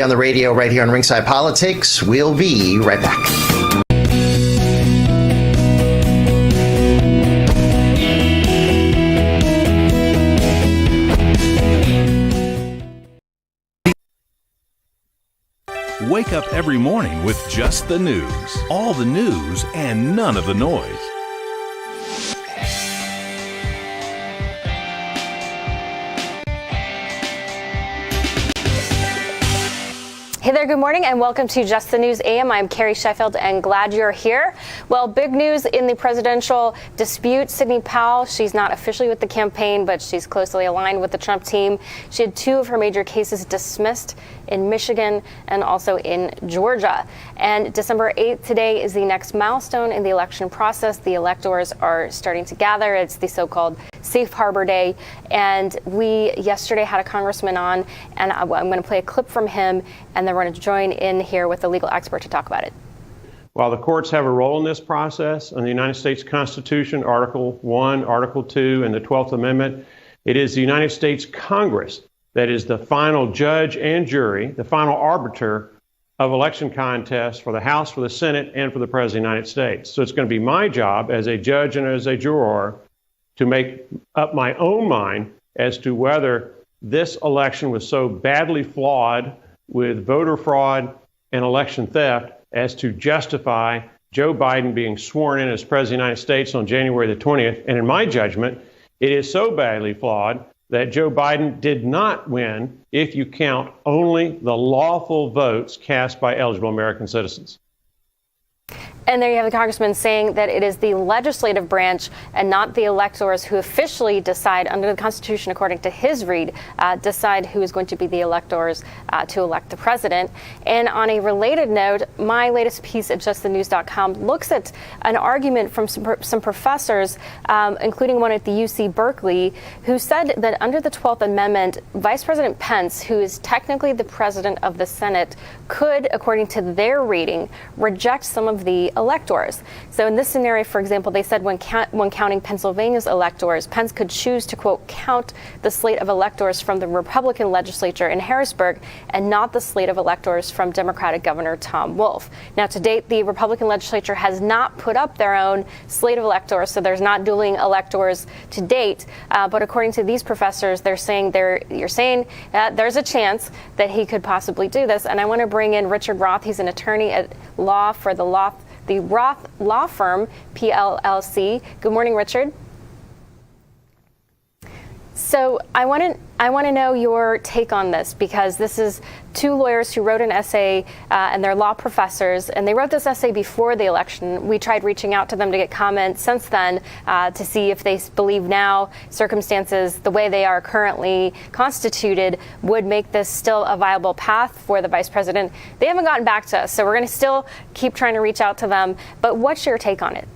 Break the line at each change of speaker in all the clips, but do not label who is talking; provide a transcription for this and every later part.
On the radio right here on Ringside Politics. We'll be right back.
Wake up every morning with just the news. All the news and none of the noise.
Hey there, good morning, and welcome to Just the News AM. I'm Carrie Sheffield, and glad you're here. Well, big news in the presidential dispute. Sidney Powell, she's not officially with the campaign, but she's closely aligned with the Trump team. She had two of her major cases dismissed in Michigan and also in Georgia. And December 8th today is the next milestone in the election process. The electors are starting to gather. It's the so-called Safe Harbor Day. And we yesterday had a congressman on, and I'm going to play a clip from him, and then we're going to join in here with a legal expert to talk about it.
While the courts have a role in this process, in the United States Constitution, Article 1, Article 2, and the 12th Amendment, it is the United States Congress that is the final judge and jury, the final arbiter of election contests for the House, for the Senate, and for the President of the United States. So it's going to be my job as a judge and as a juror to make up my own mind as to whether this election was so badly flawed with voter fraud and election theft as to justify Joe Biden being sworn in as President of the United States on January the 20th. And in my judgment, it is so badly flawed that Joe Biden did not win if you count only the lawful votes cast by eligible American citizens.
And there you have the congressman saying that it is the legislative branch and not the electors who officially decide under the Constitution, according to his read, decide who is going to be the electors to elect the president. And on a related note, my latest piece at justthenews.com looks at an argument from some professors, including one at the UC Berkeley, who said that under the 12th Amendment, Vice President Pence, who is technically the president of the Senate, could, according to their reading, reject some of the electors. So in this scenario, for example, they said when counting Pennsylvania's electors, Pence could choose to, quote, count the slate of electors from the Republican legislature in Harrisburg and not the slate of electors from Democratic Governor Tom Wolf. Now, to date, the Republican legislature has not put up their own slate of electors, so there's not dueling electors to date. But according to these professors, you're saying there's a chance that he could possibly do this. And I want to bring in Richard Roth. He's an attorney at law for the Roth Law Firm, PLLC. Good morning, Richard. So I want to know your take on this, because this is two lawyers who wrote an essay, and they're law professors, and they wrote this essay before the election. We tried reaching out to them to get comments since then to see if they believe now circumstances the way they are currently constituted would make this still a viable path for the vice president. They haven't gotten back to us, so we're going to still keep trying to reach out to them. But what's your take on it?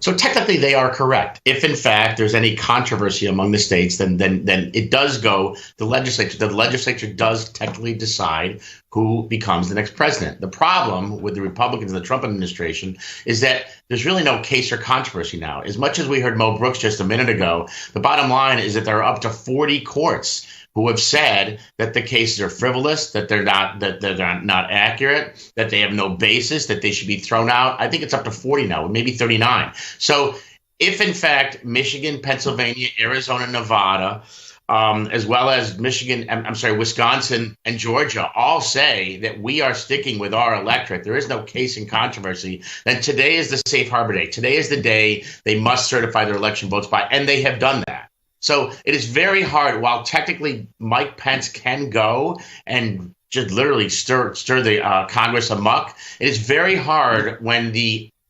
So technically, they are correct. If, in fact, there's any controversy among the states, then it does go to the legislature. The legislature does technically decide who becomes the next president. The problem with the Republicans and the Trump administration is that there's really no case or controversy now. As much as we heard Mo Brooks just a minute ago, the bottom line is that there are up to 40 courts who have said that the cases are frivolous, that they're not accurate, that they have no basis, that they should be thrown out. I think it's up to 40 now, maybe 39. So if, in fact, Michigan, Pennsylvania, Arizona, Nevada, as well as Wisconsin and Georgia all say that we are sticking with our electorate, there is no case in controversy, then today is the Safe Harbor Day. Today is the day they must certify their election votes by, and they have done that. So it is very hard, while technically Mike Pence can go and just literally stir the Congress amok, it is very hard when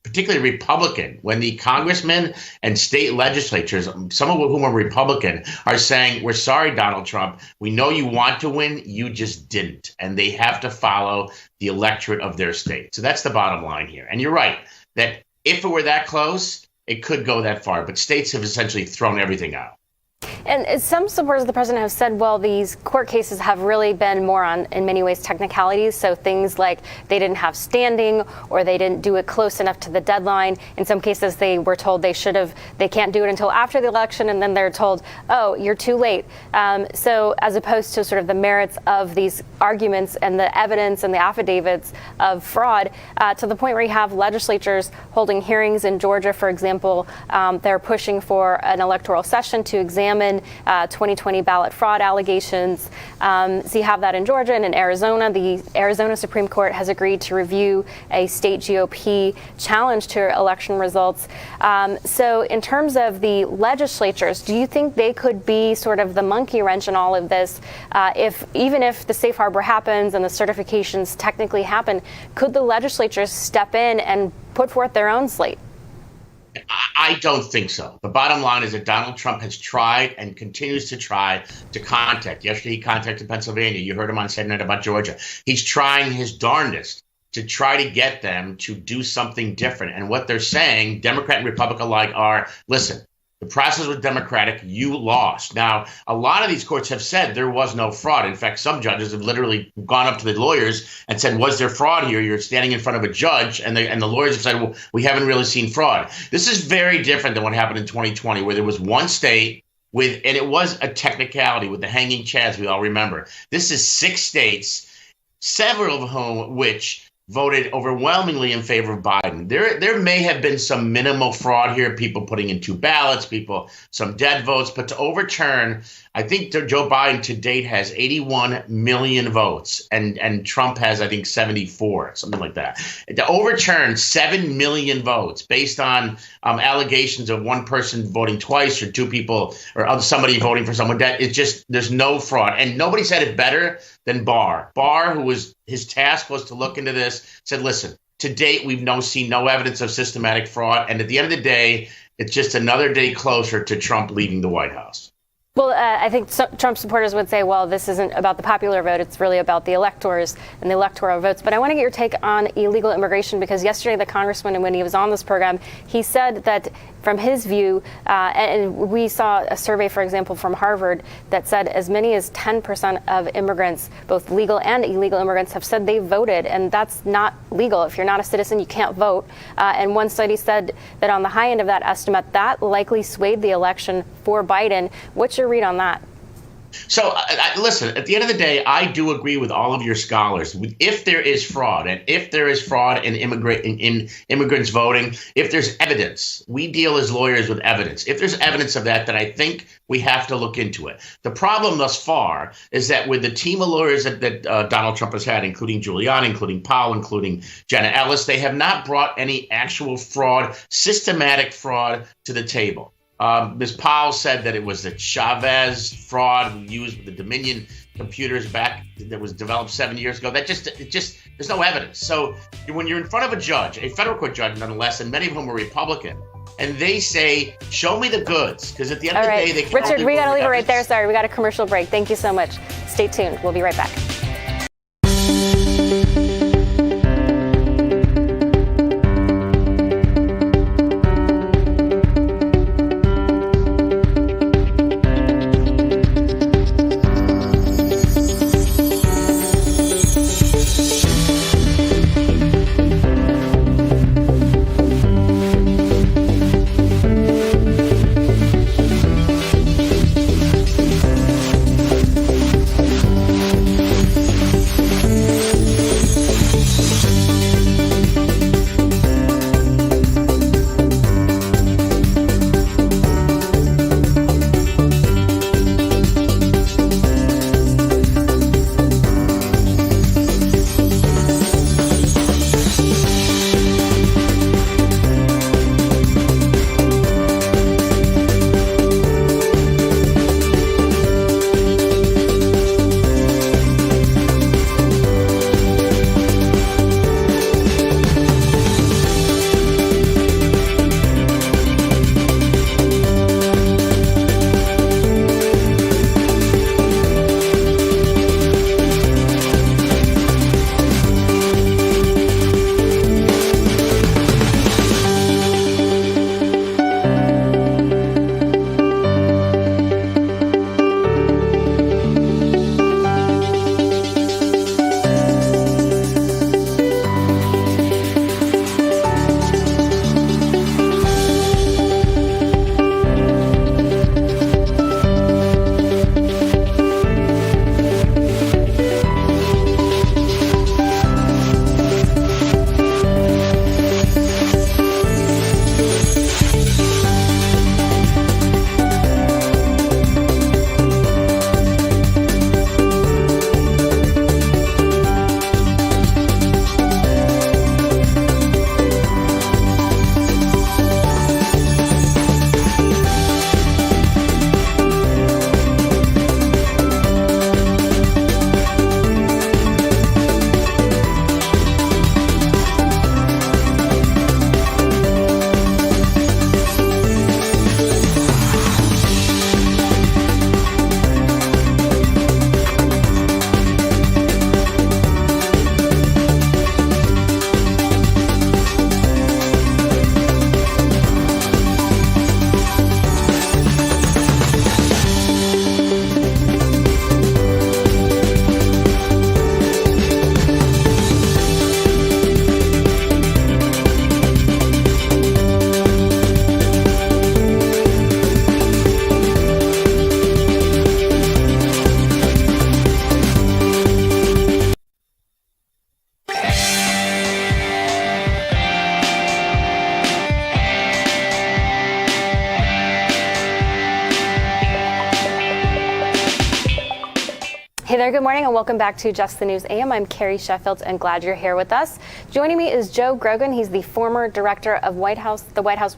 particularly Republican, when the congressmen and state legislatures, some of whom are Republican, are saying, we're sorry, Donald Trump, we know you want to win, you just didn't. And they have to follow the electorate of their state. So that's the bottom line here. And you're right, that if it were that close, it could go that far. But states have essentially thrown everything out.
And some supporters of the president have said, well, these court cases have really been more on, in many ways, technicalities. So things like they didn't have standing or they didn't do it close enough to the deadline. In some cases, they were told they can't do it until after the election. And then they're told, oh, you're too late. So as opposed to sort of the merits of these arguments and the evidence and the affidavits of fraud, to the point where you have legislatures holding hearings in Georgia, for example. They're pushing for an electoral session to examine 2020 ballot fraud allegations. So you have that in Georgia and in Arizona. The Arizona Supreme Court has agreed to review a state GOP challenge to election results. So in terms of the legislatures, do you think they could be sort of the monkey wrench in all of this? Even if the safe harbor happens and the certifications technically happen, could the legislatures step in and put forth their own slate?
I don't think so. The bottom line is that Donald Trump has tried and continues to try to contact. Yesterday, he contacted Pennsylvania. You heard him on Saturday Night about Georgia. He's trying his darndest to try to get them to do something different. And what they're saying, Democrat and Republican alike, are, listen, the process was democratic. You lost. Now, a lot of these courts have said there was no fraud. In fact, some judges have literally gone up to the lawyers and said, was there fraud here? You're standing in front of a judge, and the lawyers have said, well, we haven't really seen fraud. This is very different than what happened in 2020, where there was one state and it was a technicality with the hanging chads, we all remember. This is 6 states, several of whom which voted overwhelmingly in favor of Biden. There may have been some minimal fraud here, people putting in 2 ballots, some dead votes, but to overturn, I think Joe Biden to date has 81 million votes, and Trump has, I think, 74, something like that. To overturn 7 million votes based on allegations of one person voting twice or 2 people or somebody voting for someone, there's no fraud. And nobody said it better than Barr. Barr, his task was to look into this, said, listen, to date, we've seen no evidence of systematic fraud. And at the end of the day, it's just another day closer to Trump leaving the White House.
Well, I think Trump supporters would say, well, this isn't about the popular vote. It's really about the electors and the electoral votes. But I want to get your take on illegal immigration, because yesterday the congressman, when he was on this program, he said that from his view, and we saw a survey, for example, from Harvard that said as many as 10% of immigrants, both legal and illegal immigrants, have said they voted. And that's not legal. If you're not a citizen, you can't vote. And one study said that on the high end of that estimate, that likely swayed the election for Biden. What's your read on that?
So listen, at the end of the day, I do agree with all of your scholars. If there is fraud, and if there is fraud in immigrants voting, if there's evidence, we deal as lawyers with evidence. If there's evidence of that, then I think we have to look into it. The problem thus far is that with the team of lawyers that Donald Trump has had, including Giuliani, including Powell, including Jenna Ellis, they have not brought any actual fraud, systematic fraud to the table. Ms. Powell said that it was the Chavez fraud used with the Dominion computers back that was developed 7 years ago. There's no evidence. So when you're in front of a judge, a federal court judge nonetheless, and many of whom are Republican, and they say, show me the goods, because at the end of the day, they can
Richard, we got to leave it right there. Sorry, we got a commercial break. Thank you so much. Stay tuned. We'll be right back. there, good morning and welcome back to Just the News AM. I'm Carrie Sheffield and glad you're here with us. Joining me is Joe Grogan. He's the former director of the White House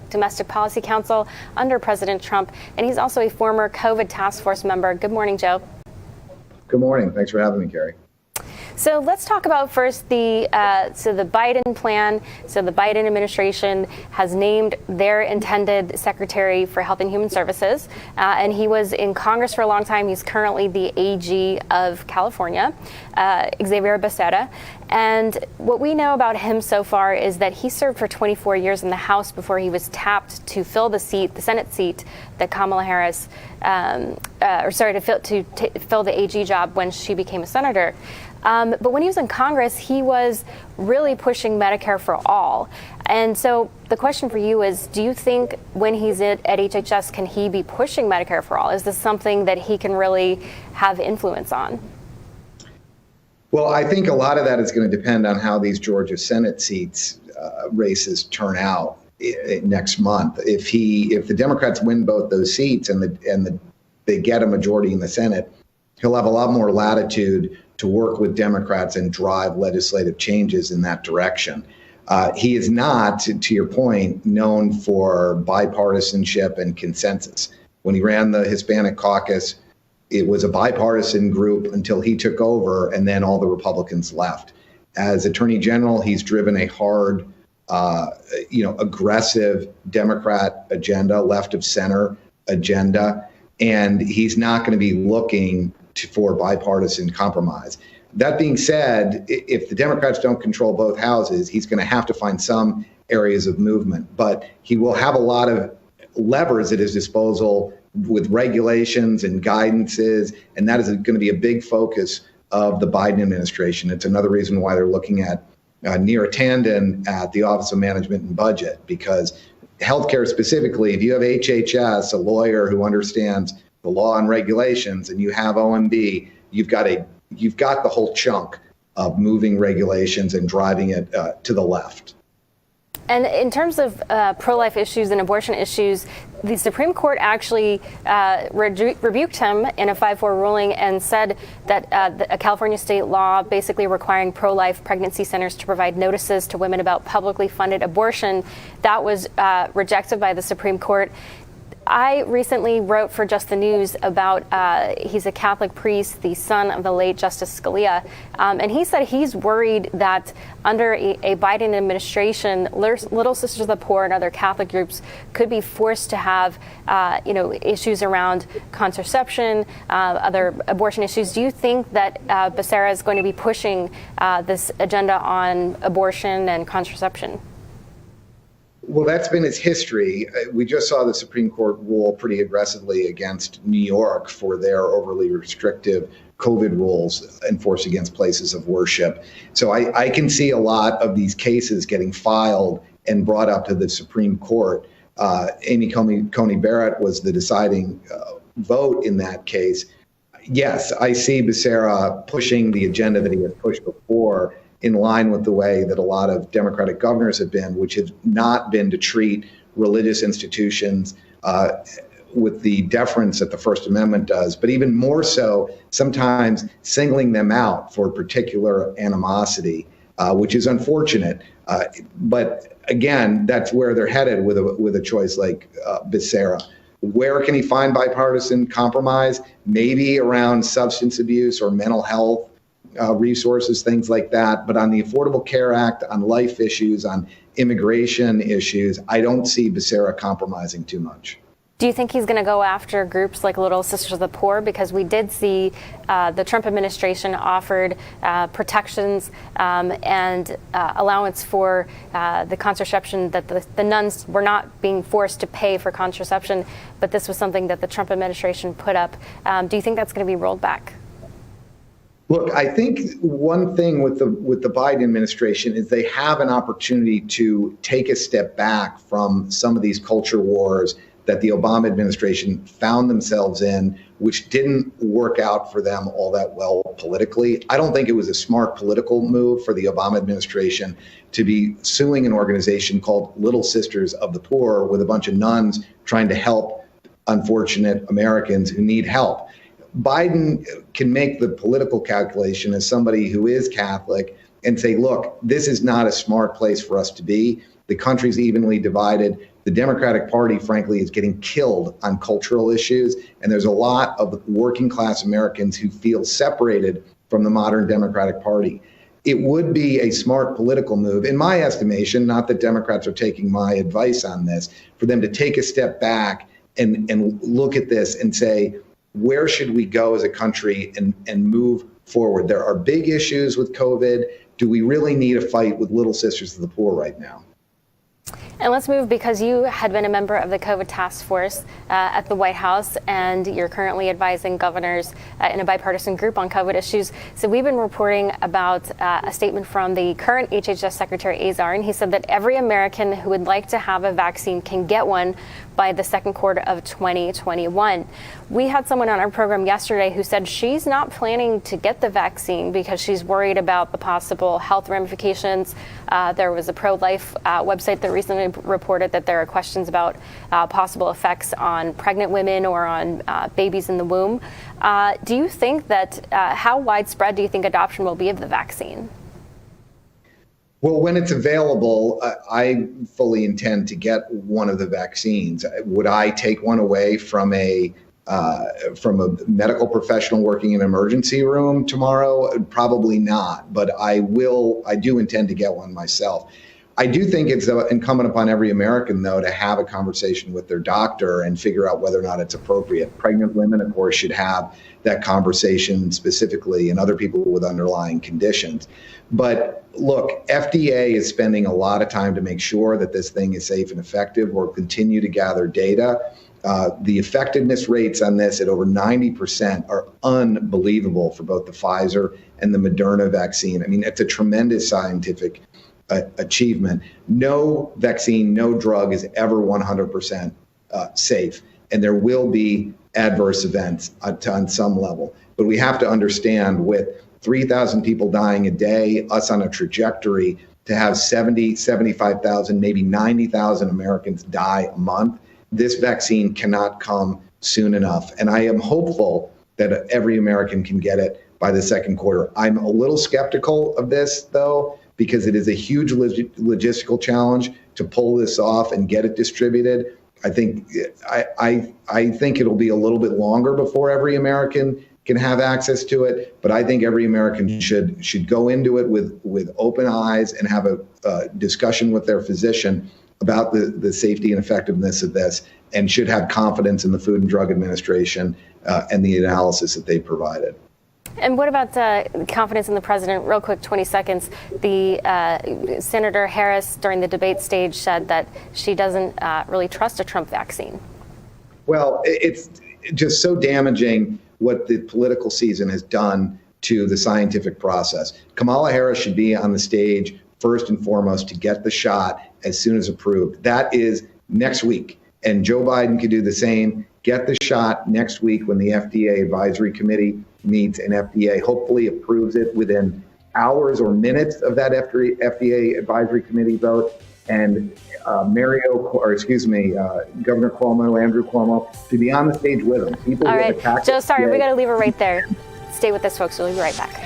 Domestic Policy Council under President Trump, and he's also a former COVID task force member. Good morning, Joe.
Good morning. Thanks for having me, Carrie.
So let's talk about first the Biden plan. So the Biden administration has named their intended secretary for Health and Human Services, and he was in Congress for a long time. He's currently the AG of California, Xavier Becerra. And what we know about him so far is that he served for 24 years in the House before he was tapped to fill the Senate seat that Kamala Harris, to fill the AG job when she became a senator. But when he was in Congress, he was really pushing Medicare for all. And so the question for you is, do you think when he's at HHS, can he be pushing Medicare for all? Is this something that he can really have influence on?
Well, I think a lot of that is going to depend on how these Georgia Senate seats races turn out next month. If the Democrats win both those seats and they get a majority in the Senate, he'll have a lot more latitude to work with Democrats and drive legislative changes in that direction. He is not, to your point, known for bipartisanship and consensus. When he ran the Hispanic caucus, it was a bipartisan group until he took over, and then all the Republicans left. As Attorney General, he's driven a hard, aggressive Democrat agenda, left of center agenda, and he's not going to be looking for bipartisan compromise. That being said, if the Democrats don't control both houses, he's going to have to find some areas of movement, but he will have a lot of levers at his disposal with regulations and guidances, and that is going to be a big focus of the Biden administration. It's another reason why they're looking at Neera Tanden at the Office of Management and Budget, because healthcare specifically, if you have HHS, a lawyer who understands the law and regulations, and you have OMB, you've got the whole chunk of moving regulations and driving it to the left.
And in terms of pro-life issues and abortion issues, the Supreme Court actually rebuked him in a 5-4 ruling and said that a California state law basically requiring pro-life pregnancy centers to provide notices to women about publicly funded abortion, that was rejected by the Supreme Court. I recently wrote for Just the News about he's a Catholic priest, the son of the late Justice Scalia, and he said he's worried that under a Biden administration, Little Sisters of the Poor and other Catholic groups could be forced to have issues around contraception, other abortion issues. Do you think that Becerra is going to be pushing this agenda on abortion and contraception?
Well, that's been his history. We just saw the Supreme Court rule pretty aggressively against New York for their overly restrictive COVID rules enforced against places of worship. So I can see a lot of these cases getting filed and brought up to the Supreme Court. Amy Coney Barrett was the deciding vote in that case. Yes, I see Becerra pushing the agenda that he has pushed before, in line with the way that a lot of Democratic governors have been, which have not been to treat religious institutions with the deference that the First Amendment does, but even more so, sometimes singling them out for particular animosity, which is unfortunate. But again, that's where they're headed with a choice like Becerra. Where can he find bipartisan compromise? Maybe around substance abuse or mental health resources, things like that. But on the Affordable Care Act, on life issues, on immigration issues, I don't see Becerra compromising too much.
Do you think he's going to go after groups like Little Sisters of the Poor? Because we did see the Trump administration offered protections and allowance for the contraception, that the nuns were not being forced to pay for contraception, but this was something that the Trump administration put up. Do you think that's going to be rolled back?
Look, I think one thing with the Biden administration is they have an opportunity to take a step back from some of these culture wars that the Obama administration found themselves in, which didn't work out for them all that well politically. I don't think it was a smart political move for the Obama administration to be suing an organization called Little Sisters of the Poor with a bunch of nuns trying to help unfortunate Americans who need help. Biden can make the political calculation as somebody who is Catholic and say, look, this is not a smart place for us to be. The country's evenly divided. The Democratic Party, frankly, is getting killed on cultural issues. And there's a lot of working class Americans who feel separated from the modern Democratic Party. It would be a smart political move, in my estimation, not that Democrats are taking my advice on this, for them to take a step back and look at this and say, where should we go as a country and move forward? There are big issues with COVID. Do we really need a fight with Little Sisters of the Poor right now?
And let's move, because you had been a member of the COVID task force at the White House, and you're currently advising governors in a bipartisan group on COVID issues. So we've been reporting about a statement from the current HHS Secretary Azar, and he said that every American who would like to have a vaccine can get one by the second quarter of 2021. We had someone on our program yesterday who said she's not planning to get the vaccine because she's worried about the possible health ramifications. There was a pro-life website that recently reported that there are questions about possible effects on pregnant women or on babies in the womb. Do you think that, how widespread do you think adoption will be of the vaccine?
Well, when it's available, I fully intend to get one of the vaccines. Would I take one away from a medical professional working in an emergency room tomorrow? Probably not, but I do intend to get one myself. I do think it's incumbent upon every American, though, to have a conversation with their doctor and figure out whether or not it's appropriate. Pregnant women, of course, should have that conversation specifically, and other people with underlying conditions. But look, FDA is spending a lot of time to make sure that this thing is safe and effective. We'll continue to gather data. The effectiveness rates on this at over 90% are unbelievable for both the Pfizer and the Moderna vaccine. I mean, it's a tremendous scientific achievement. No vaccine, no drug is ever 100% safe, and there will be adverse events on some level. But we have to understand, with 3,000 people dying a day, us on a trajectory to have 70, 75,000, maybe 90,000 Americans die a month, this vaccine cannot come soon enough. And I am hopeful that every American can get it by the second quarter. I'm a little skeptical of this, though, because it is a huge logistical challenge to pull this off and get it distributed. I think it'll be a little bit longer before every American can have access to it, but I think every American should go into it with open eyes and have a discussion with their physician about the safety and effectiveness of this, and should have confidence in the Food and Drug Administration and the analysis that they provided.
And what about confidence in the president? Real quick, 20 seconds. The Senator Harris, during the debate stage, said that she doesn't really trust a Trump vaccine. Well,
it's just so damaging what the political season has done to the scientific process. Kamala Harris should be on the stage first and foremost to get the shot as soon as approved. That is next week. And Joe Biden could do the same, get the shot next week when the FDA advisory committee meets, and FDA hopefully approves it within hours or minutes of that FDA advisory committee vote. And Governor Cuomo, Andrew Cuomo, to be on the stage with him. People
all right, Joe, sorry, we got to leave it right there. Stay with us, folks. We'll be right back.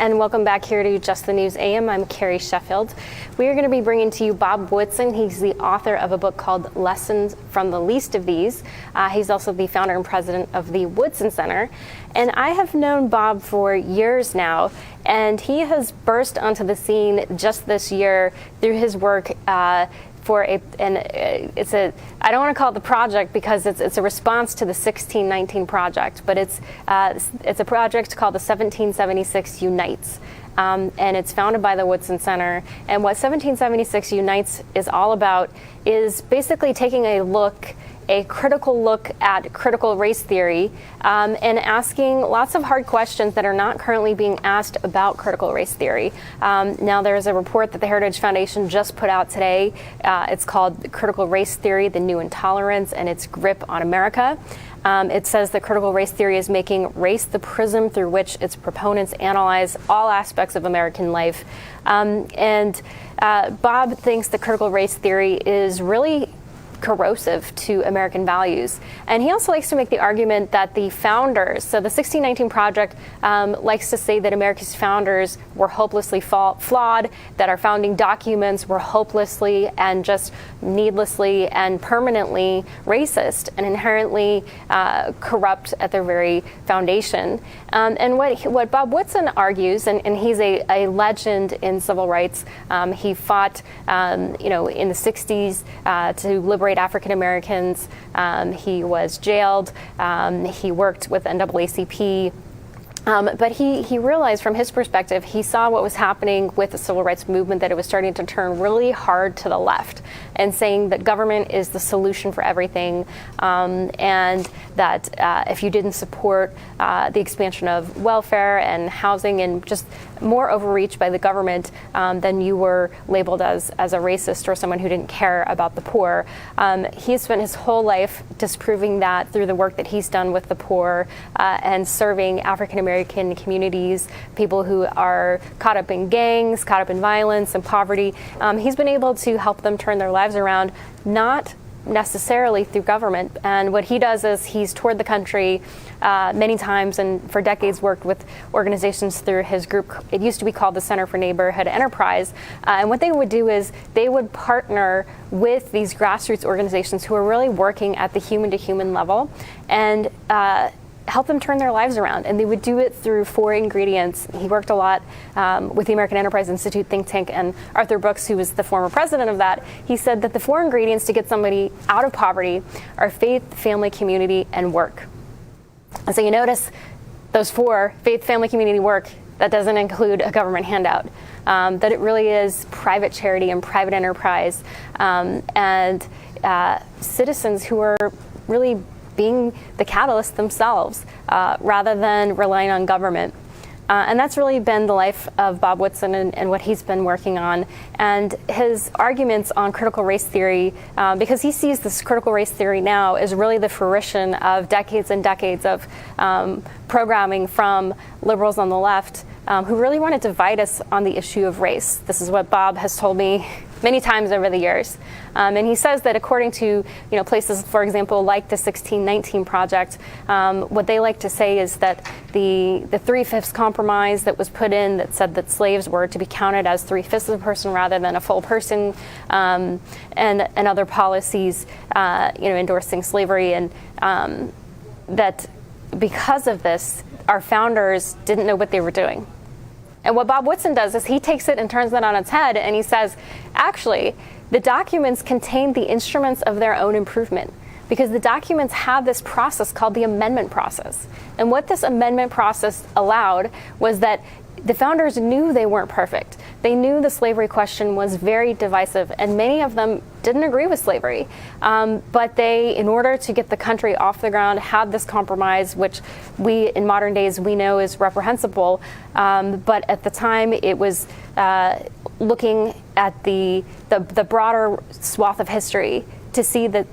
And welcome back here to Just the News AM. I'm Carrie Sheffield. We are going to be bringing to you Bob Woodson. He's the author of a book called Lessons from the Least of These. He's also the founder and president of the Woodson Center. And I have known Bob for years now, and he has burst onto the scene just this year through his work for I don't want to call it the project because it's a response to the 1619 project, but it's a project called the 1776 Unites. And it's founded by the Woodson Center. And what 1776 Unites is all about is basically taking a critical look at critical race theory and asking lots of hard questions that are not currently being asked about critical race theory. Now, there's a report that the Heritage Foundation just put out today. It's called Critical Race Theory, the New Intolerance and Its Grip on America. It says that critical race theory is making race the prism through which its proponents analyze all aspects of American life. And Bob thinks that critical race theory is really corrosive to American values. And he also likes to make the argument that the founders, so the 1619 Project likes to say that America's founders were hopelessly flawed, that our founding documents were hopelessly and just needlessly and permanently racist and inherently corrupt at their very foundation. And what Bob Woodson argues, and he's a legend in civil rights, he fought in the 60s to liberate African Americans. He was jailed. He worked with NAACP. But he realized from his perspective, he saw what was happening with the civil rights movement, that it was starting to turn really hard to the left and saying that government is the solution for everything, and that if you didn't support the expansion of welfare and housing and just more overreach by the government, then you were labeled as a racist or someone who didn't care about the poor. He spent his whole life disproving that through the work that he's done with the poor and serving African American communities, people who are caught up in gangs, caught up in violence and poverty. He's been able to help them turn their lives around, not necessarily through government. And what he does is he's toured the country many times and for decades worked with organizations through his group. It used to be called the Center for Neighborhood Enterprise. And what they would do is they would partner with these grassroots organizations who are really working at the human-to-human level and help them turn their lives around. And they would do it through 4 ingredients. He worked a lot with the American Enterprise Institute think tank, and Arthur Brooks, who was the former president of that, he said that the 4 ingredients to get somebody out of poverty are faith, family, community, and work. And so you notice those 4, faith, family, community, work, that doesn't include a government handout. That it really is private charity and private enterprise and citizens who are really being the catalyst themselves rather than relying on government. And that's really been the life of Bob Woodson and what he's been working on. And his arguments on critical race theory, because he sees this critical race theory now as really the fruition of decades and decades of programming from liberals on the left who really want to divide us on the issue of race. This is what Bob has told me many times over the years. And he says that according to places, for example, like the 1619 Project, what they like to say is that the 3/5 compromise that was put in that said that slaves were to be counted as 3/5 of a person rather than a full person, and other policies, endorsing slavery, and that because of this, our founders didn't know what they were doing. And what Bob Woodson does is he takes it and turns that on its head, and he says, actually, the documents contain the instruments of their own improvement, because the documents have this process called the amendment process. And what this amendment process allowed was that the founders knew they weren't perfect. They knew the slavery question was very divisive, and many of them didn't agree with slavery. But they, in order to get the country off the ground, had this compromise, which we, in modern days, we know is reprehensible. But at the time, it was looking at the broader swath of history to see that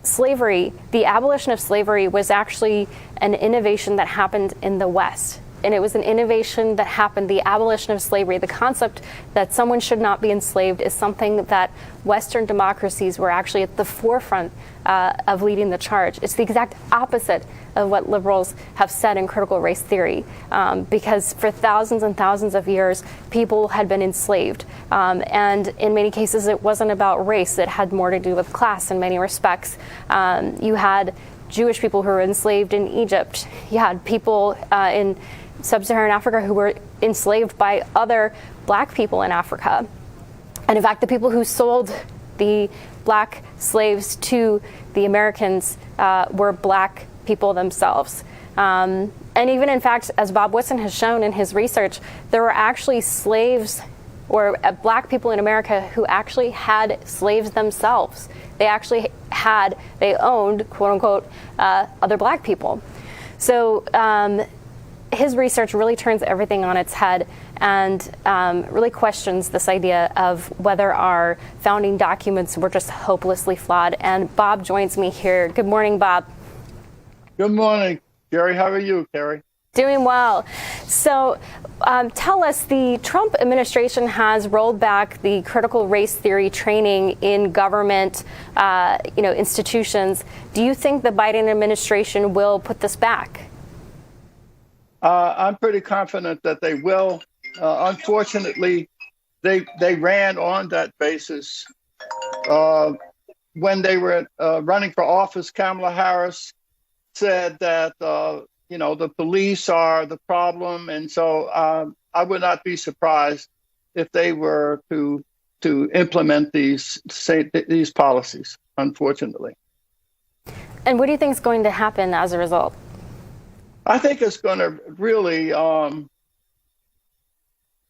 slavery, the abolition of slavery, was actually an innovation that happened in the West. and it was an innovation that happened, the abolition of slavery. The concept that someone should not be enslaved is something that Western democracies were actually at the forefront of leading the charge. It's the exact opposite of what liberals have said in critical race theory, because for thousands and thousands of years, people had been enslaved. And in many cases, it wasn't about race. It had more to do with class in many respects. You had Jewish people who were enslaved in Egypt. You had people in sub-Saharan Africa who were enslaved by other black people in Africa. And in fact, the people who sold the black slaves to the Americans were black people themselves. And even in fact, as Bob Whitson has shown in his research, there were actually slaves or black people in America who actually had slaves themselves. They owned, quote unquote, other black people. So his research really turns everything on its head and really questions this idea of whether our founding documents were just hopelessly flawed. And Bob joins me here. Good morning, Bob.
Good morning, Carrie. How are you, Carrie?
Doing well. So tell us, the Trump administration has rolled back the critical race theory training in government institutions. Do you think the Biden administration will put this back?
I'm pretty confident that they will. Unfortunately, they ran on that basis. When they were running for office, Kamala Harris said that the police are the problem, and so I would not be surprised if they were to implement these policies. Unfortunately.
And what do you think is going to happen as a result?
I think it's going to really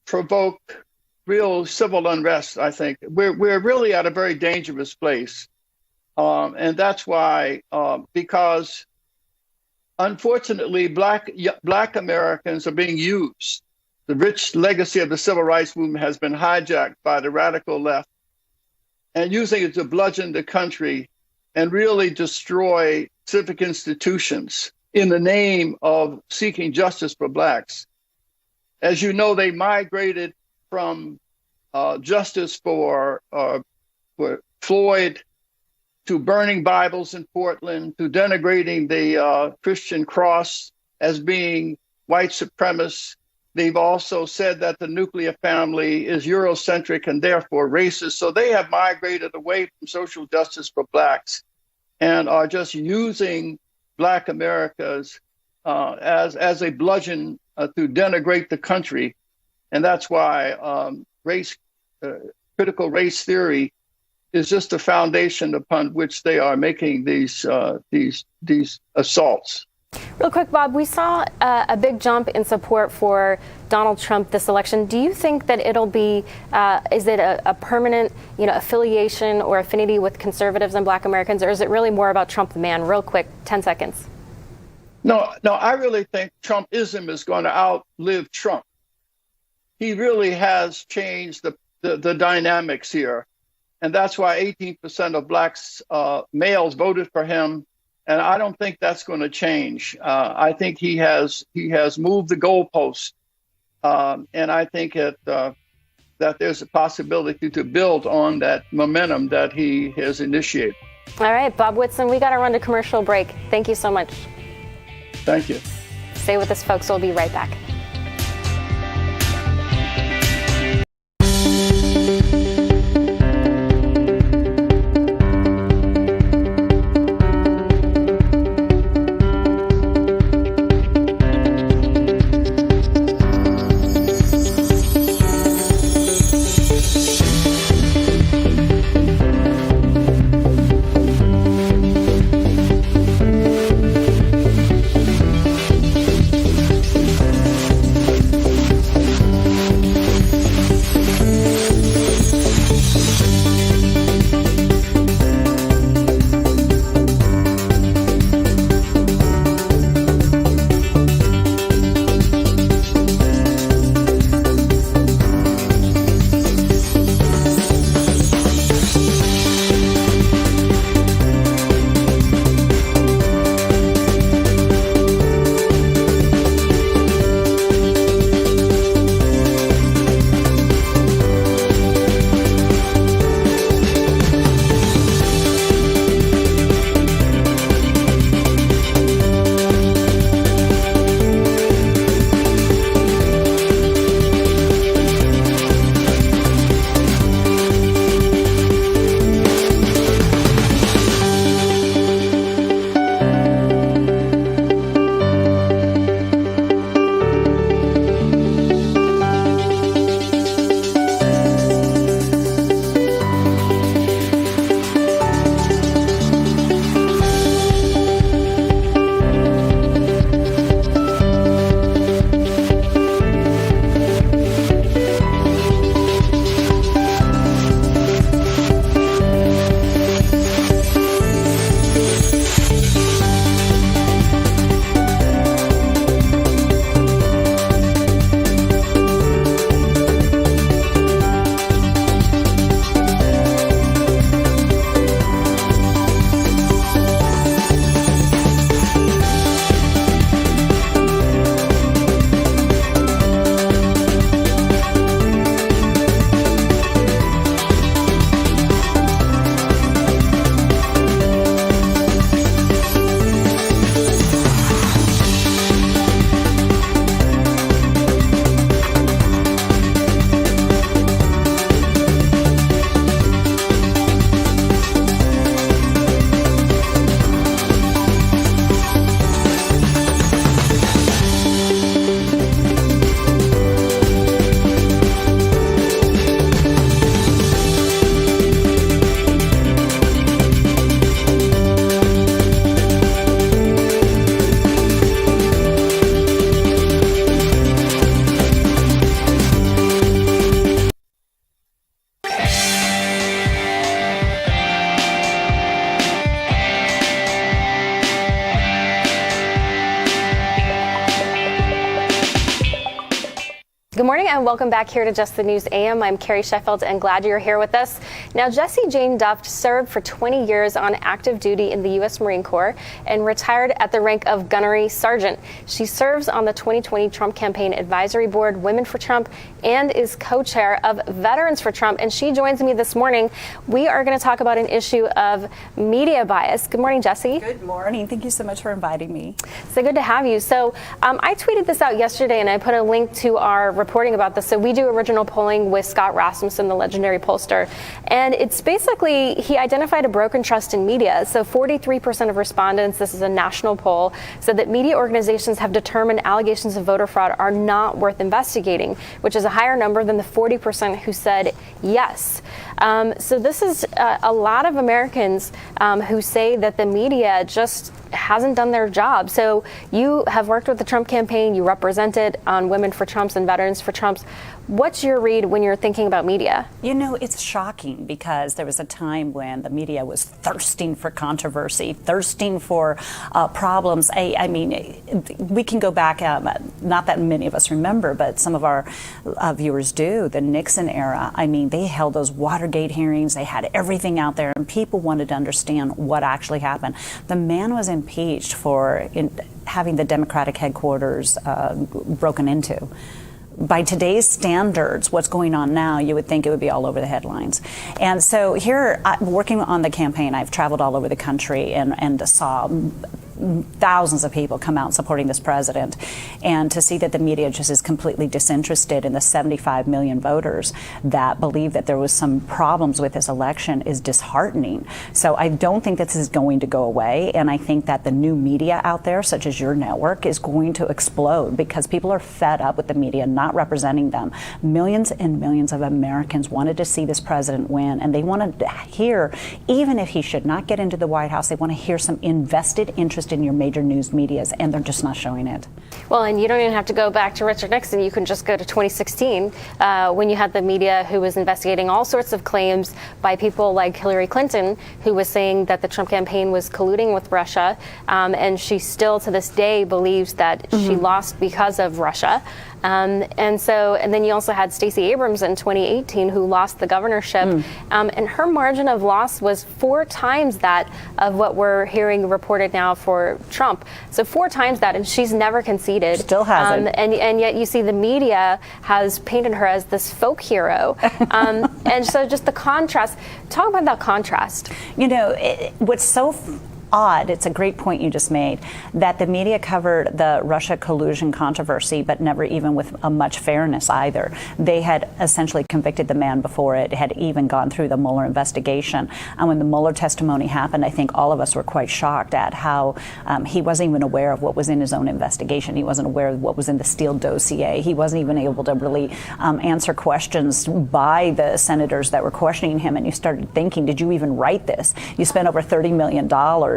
provoke real civil unrest. I think we're really at a very dangerous place, and that's why because. Unfortunately, black Americans are being used. The rich legacy of the civil rights movement has been hijacked by the radical left and using it to bludgeon the country and really destroy civic institutions in the name of seeking justice for blacks. As you know, they migrated from justice for Floyd to burning Bibles in Portland, to denigrating the Christian cross as being white supremacist. They've also said that the nuclear family is Eurocentric and therefore racist. So they have migrated away from social justice for blacks and are just using black Americans as a bludgeon to denigrate the country. And that's why critical race theory is just the foundation upon which they are making these assaults.
Real quick, Bob, we saw a big jump in support for Donald Trump this election. Do you think that it'll be, is it a permanent, affiliation or affinity with conservatives and black Americans, or is it really more about Trump the man? Real quick, 10 seconds.
No, I really think Trumpism is going to outlive Trump. He really has changed the dynamics here. And that's why 18% of blacks males voted for him. And I don't think that's going to change. I think he has moved the goalpost. And I think that there's a possibility to build on that momentum that he has initiated.
All right, Bob Whitson, we got to run to commercial break. Thank you so much.
Thank you.
Stay with us, folks. We'll be right back. welcome back here to Just the News AM. I'm Carrie Sheffield and glad you're here with us. Now, Jessie Jane Duff served for 20 years on active duty in the U.S. Marine Corps and retired at the rank of gunnery sergeant. She serves on the 2020 Trump Campaign Advisory Board, Women for Trump, and is co-chair of Veterans for Trump. And she joins me this morning. We are going to talk about an issue of media bias. Good morning, Jessie.
Good morning. Thank you so much for inviting me.
So good to have you. So I tweeted this out yesterday, and I put a link to our reporting about this. So we do original polling with Scott Rasmussen, the legendary pollster, and it's basically he identified a broken trust in media. So 43% of respondents, this is a national poll, said that media organizations have determined allegations of voter fraud are not worth investigating, which is a higher number than the 40% who said yes. So this is a lot of Americans who say that the media just hasn't done their job. So you have worked with the Trump campaign, you represented on Women for Trumps and Veterans for Trumps. What's your read when you're thinking about media?
You know, it's shocking because there was a time when the media was thirsting for controversy, thirsting for problems. I mean, we can go back, not that many of us remember, but some of our viewers do, the Nixon era. I mean, they held those Watergate hearings. They had everything out there, and people wanted to understand what actually happened. The man was impeached for having the Democratic headquarters broken into. By today's standards, what's going on now, you would think it would be all over the headlines. And so here, working on the campaign, I've traveled all over the country and saw thousands of people come out supporting this president, and to see that the media just is completely disinterested in the 75 million voters that believe that there was some problems with this election is disheartening. So I don't think this is going to go away, and I think that the new media out there, such as your network, is going to explode because people are fed up with the media not representing them. Millions and millions of Americans wanted to see this president win, and they wanted to hear, even if he should not get into the White House, they want to hear some invested interest in your major news medias, and they're just not showing it.
Well, and you don't even have to go back to Richard Nixon. You can just go to 2016 when you had the media who was investigating all sorts of claims by people like Hillary Clinton, who was saying that the Trump campaign was colluding with Russia, and she still to this day believes that she lost because of Russia. And then you also had Stacey Abrams in 2018 who lost the governorship, and her margin of loss was 4 times that of what we're hearing reported now for Trump. So 4 times that, and she's never conceded.
Still hasn't.
And yet you see the media has painted her as this folk hero. And so just the contrast, talk about that contrast.
You know, what's so odd, it's a great point you just made, that the media covered the Russia collusion controversy, but never even with much fairness either. They had essentially convicted the man before it had even gone through the Mueller investigation. And when the Mueller testimony happened, I think all of us were quite shocked at how he wasn't even aware of what was in his own investigation. He wasn't aware of what was in the Steele dossier. He wasn't even able to really answer questions by the senators that were questioning him. And you started thinking, did you even write this? You spent over $30 million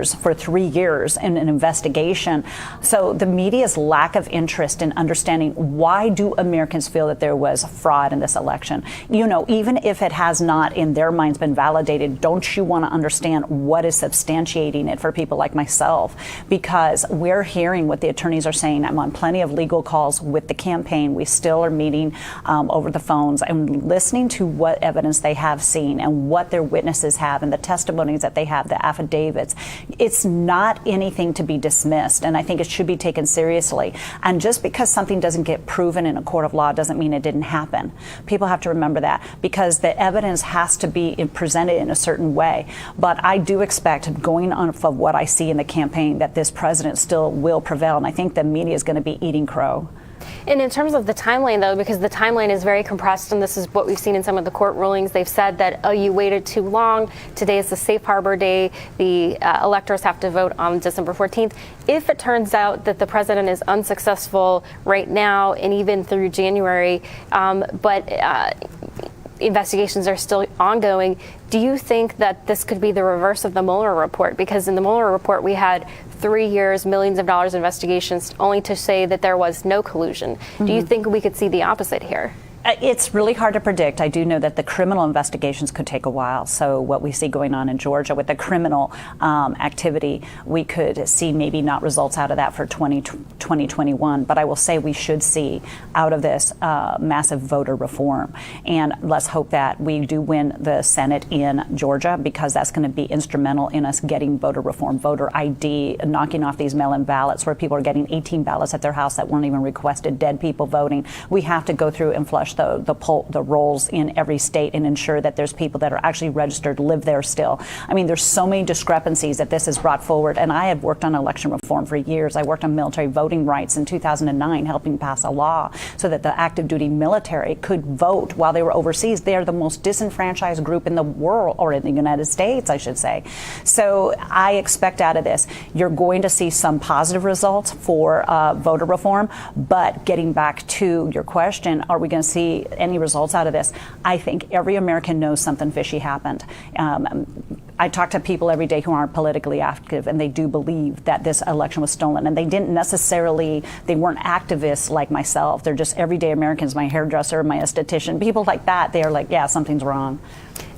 for 3 years in an investigation. So the media's lack of interest in understanding why do Americans feel that there was fraud in this election. You know, even if it has not in their minds been validated, don't you want to understand what is substantiating it for people like myself? Because we're hearing what the attorneys are saying. I'm on plenty of legal calls with the campaign. We still are meeting over the phones and listening to what evidence they have seen and what their witnesses have and the testimonies that they have, the affidavits. It's not anything to be dismissed, and I think it should be taken seriously. And just because something doesn't get proven in a court of law doesn't mean it didn't happen. People have to remember that, because the evidence has to be presented in a certain way. But I do expect, going on of what I see in the campaign, that this president still will prevail, and I think the media is going to be eating crow.
And in terms of the timeline, though, because the timeline is very compressed, and this is what we've seen in some of the court rulings, they've said that, oh, you waited too long. Today is the safe harbor day. The electors have to vote on December 14th. If it turns out that the president is unsuccessful right now and even through January, but investigations are still ongoing, do you think that this could be the reverse of the Mueller report? Because in the Mueller report, we had 3 years, millions of dollars investigations, only to say that there was no collusion. Do you think we could see the opposite here?
It's really hard to predict. I do know that the criminal investigations could take a while. So what we see going on in Georgia with the criminal activity, we could see maybe not results out of that for 2021. But I will say we should see out of this massive voter reform. And let's hope that we do win the Senate in Georgia, because that's going to be instrumental in us getting voter reform, voter ID, knocking off these mail-in ballots where people are getting 18 ballots at their house that weren't even requested, dead people voting. We have to go through and flush the rolls in every state and ensure that there's people that are actually registered, live there still. I mean, there's so many discrepancies that this has brought forward. And I have worked on election reform for years. I worked on military voting rights in 2009, helping pass a law so that the active duty military could vote while they were overseas. They are the most disenfranchised group in the world, or in the United States, I should say. So I expect out of this, you're going to see some positive results for voter reform. But getting back to your question, are we going to see any results out of this? I think every American knows something fishy happened. I talk to people every day who aren't politically active, and they do believe that this election was stolen. And they weren't activists like myself. They're just everyday Americans, my hairdresser, my esthetician, people like that. They are like, yeah, something's wrong.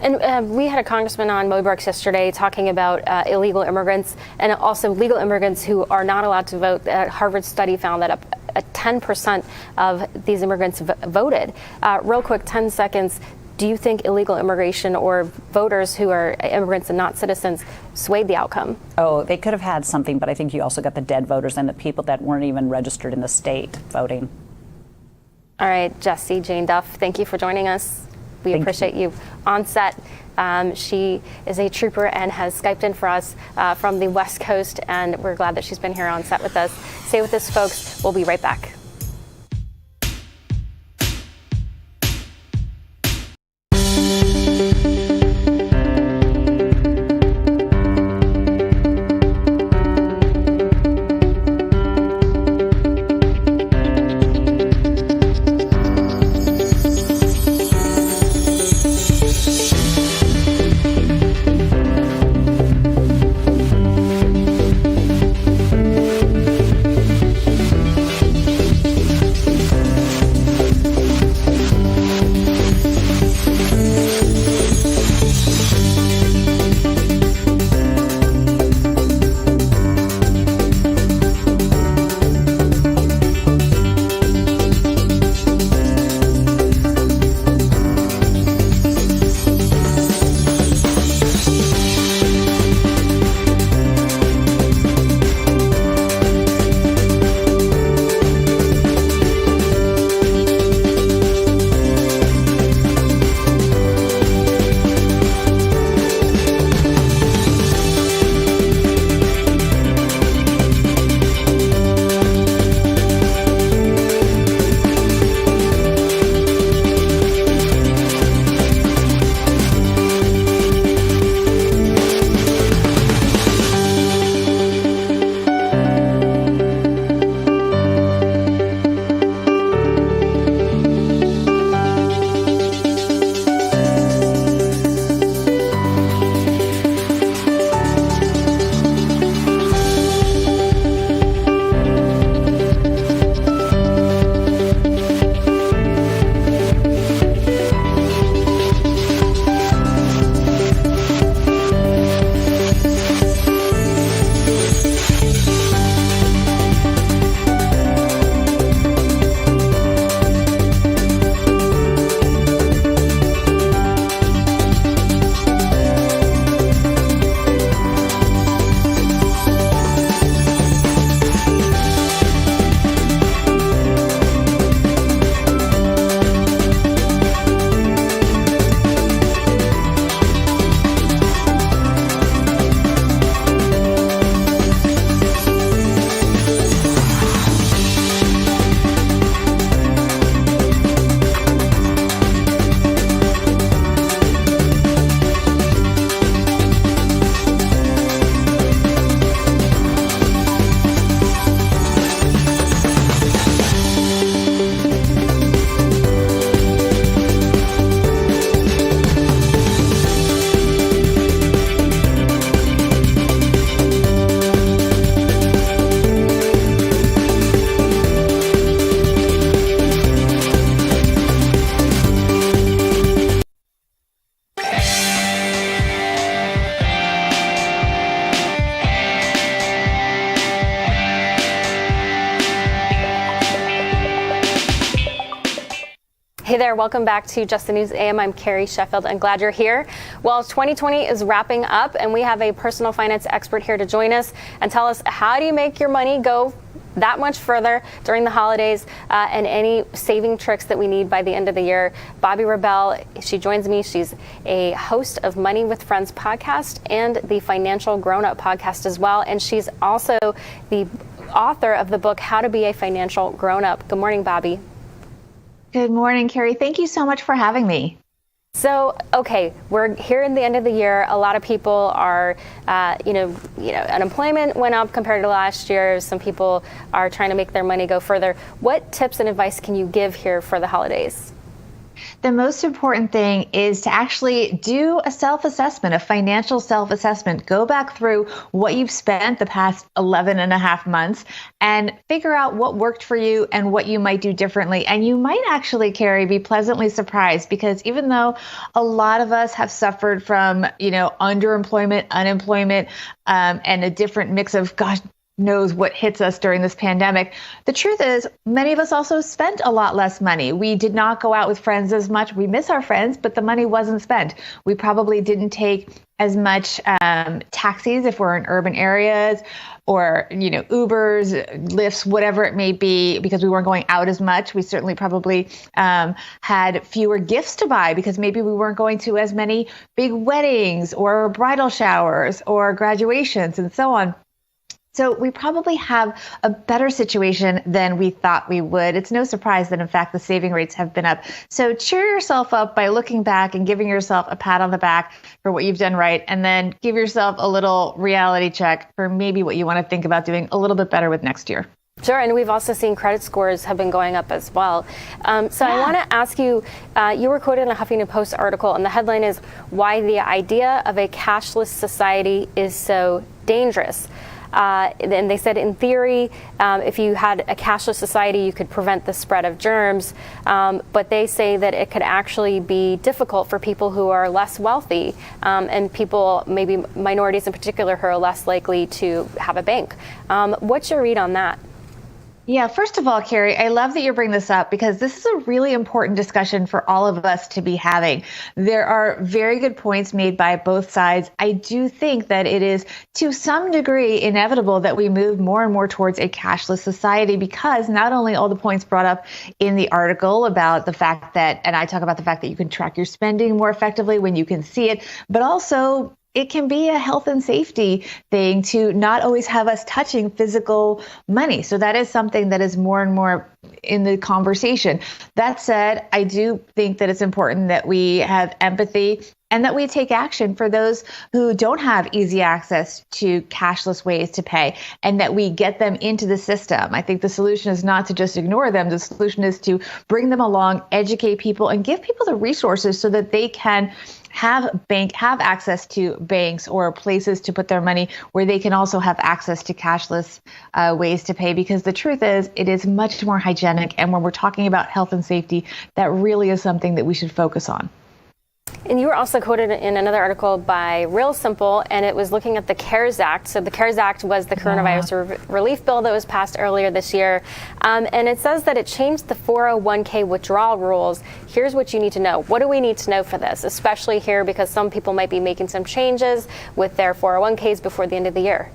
And we had a congressman on Mo Brooks yesterday talking about illegal immigrants and also legal immigrants who are not allowed to vote. A Harvard study found that 10% of these immigrants voted. Real quick, 10 seconds. Do you think illegal immigration or voters who are immigrants and not citizens swayed the outcome?
Oh, they could have had something, but I think you also got the dead voters and the people that weren't even registered in the state voting.
All right, Jesse Jane Duff, thank you for joining us. We appreciate you on set. She is a trooper and has Skyped in for us from the West Coast, and we're glad that she's been here on set with us. Stay with us, folks. We'll be right back. there, welcome back to Just the News AM. I'm Carrie Sheffield and glad you're here. Well, 2020 is wrapping up and we have a personal finance expert here to join us and tell us how do you make your money go that much further during the holidays and any saving tricks that we need by the end of the year. Bobbi Rebell, she joins me. She's a host of Money with Friends podcast and the Financial Grown Up podcast as well. And she's also the author of the book, How to Be a Financial Grown Up. Good morning, Bobbi.
Good morning, Carrie. Thank you so much for having me.
So, okay, we're here in the end of the year. A lot of people are, unemployment went up compared to last year. Some people are trying to make their money go further. What tips and advice can you give here for the holidays?
The most important thing is to actually do a self-assessment, a financial self-assessment. Go back through what you've spent the past 11 and a half months and figure out what worked for you and what you might do differently. And you might actually, Carrie, be pleasantly surprised because even though a lot of us have suffered from, underemployment, unemployment, and a different mix of, knows what hits us during this pandemic. The truth is, many of us also spent a lot less money. We did not go out with friends as much. We miss our friends, but the money wasn't spent. We probably didn't take as much taxis if we're in urban areas or, Ubers, Lyfts, whatever it may be, because we weren't going out as much. We certainly probably had fewer gifts to buy because maybe we weren't going to as many big weddings or bridal showers or graduations and so on. So we probably have a better situation than we thought we would. It's no surprise that, in fact, the saving rates have been up. So cheer yourself up by looking back and giving yourself a pat on the back for what you've done right, and then give yourself a little reality check for maybe what you want to think about doing a little bit better with next year.
Sure, and we've also seen credit scores have been going up as well. I want to ask you, you were quoted in a Huffington Post article, and the headline is, Why the Idea of a Cashless Society is So Dangerous. And they said, in theory, if you had a cashless society, you could prevent the spread of germs. But they say that it could actually be difficult for people who are less wealthy and people, maybe minorities in particular, who are less likely to have a bank. What's your read on that?
Yeah, first of all, Carrie, I love that you bring this up because this is a really important discussion for all of us to be having. There are very good points made by both sides. I do think that it is to some degree inevitable that we move more and more towards a cashless society because not only all the points brought up in the article about the fact that, and I talk about the fact that you can track your spending more effectively when you can see it, but also it can be a health and safety thing to not always have us touching physical money. So that is something that is more and more in the conversation. That said, I do think that it's important that we have empathy and that we take action for those who don't have easy access to cashless ways to pay and that we get them into the system. I think the solution is not to just ignore them. The solution is to bring them along, educate people, and give people the resources so that they can have access to banks or places to put their money where they can also have access to cashless ways to pay. Because the truth is, it is much more hygienic. And when we're talking about health and safety, that really is something that we should focus on.
And you were also quoted in another article by Real Simple, and it was looking at the CARES Act. So the CARES Act was the coronavirus relief bill that was passed earlier this year. And it says that it changed the 401k withdrawal rules. Here's what you need to know. What do we need to know for this, especially here because some people might be making some changes with their 401ks before the end of the year?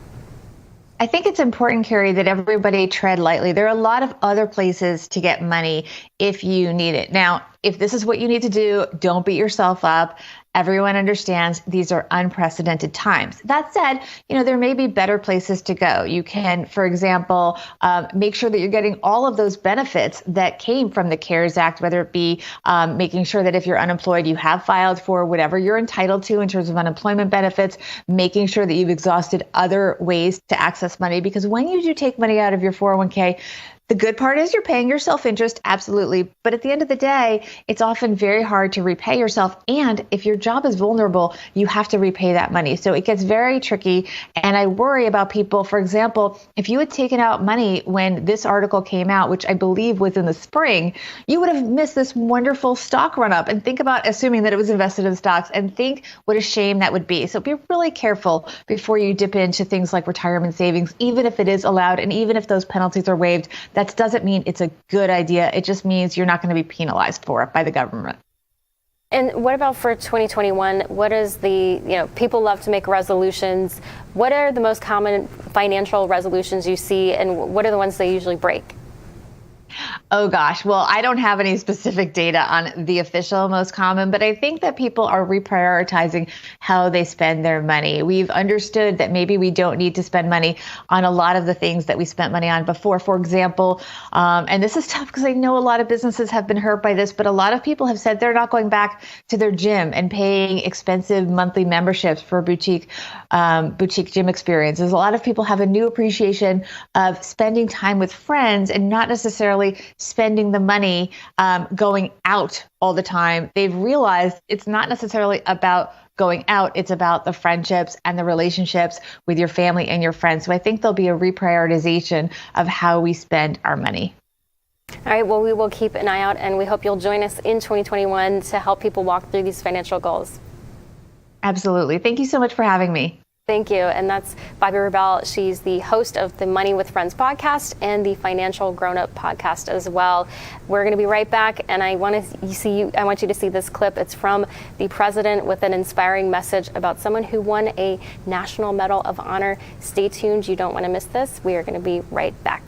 I think it's important, Carrie, that everybody tread lightly. There are a lot of other places to get money if you need it. Now, if this is what you need to do, don't beat yourself up. Everyone understands these are unprecedented times. That said, there may be better places to go. You can, for example, make sure that you're getting all of those benefits that came from the CARES Act, whether it be making sure that if you're unemployed, you have filed for whatever you're entitled to in terms of unemployment benefits, making sure that you've exhausted other ways to access money. Because when you do take money out of your 401k, the good part is you're paying yourself interest, absolutely. But at the end of the day, it's often very hard to repay yourself. And if your job is vulnerable, you have to repay that money. So it gets very tricky. And I worry about people, for example, if you had taken out money when this article came out, which I believe was in the spring, you would have missed this wonderful stock run up. And think about assuming that it was invested in stocks and think what a shame that would be. So be really careful before you dip into things like retirement savings, even if it is allowed and even if those penalties are waived. That doesn't mean it's a good idea. It just means you're not going to be penalized for it by the government.
And what about for 2021? What is people love to make resolutions. What are the most common financial resolutions you see, and what are the ones they usually break?
Oh gosh, well, I don't have any specific data on the official most common, but I think that people are reprioritizing how they spend their money. We've understood that maybe we don't need to spend money on a lot of the things that we spent money on before. For example, and this is tough because I know a lot of businesses have been hurt by this, but a lot of people have said they're not going back to their gym and paying expensive monthly memberships for boutique gym experiences. A lot of people have a new appreciation of spending time with friends and not necessarily spending the money going out all the time. They've realized it's not necessarily about going out. It's about the friendships and the relationships with your family and your friends. So I think there'll be a reprioritization of how we spend our money.
All right, well, we will keep an eye out, and we hope you'll join us in 2021 to help people walk through these financial goals.
Absolutely. Thank you so much for having me.
Thank you. And that's Bobbi Rebell. She's the host of the Money with Friends podcast and the Financial Grown-Up podcast as well. We're going to be right back, and I want you to see this clip. It's from the president with an inspiring message about someone who won a National Medal of Honor. Stay tuned. You don't want to miss this. We are going to be right back.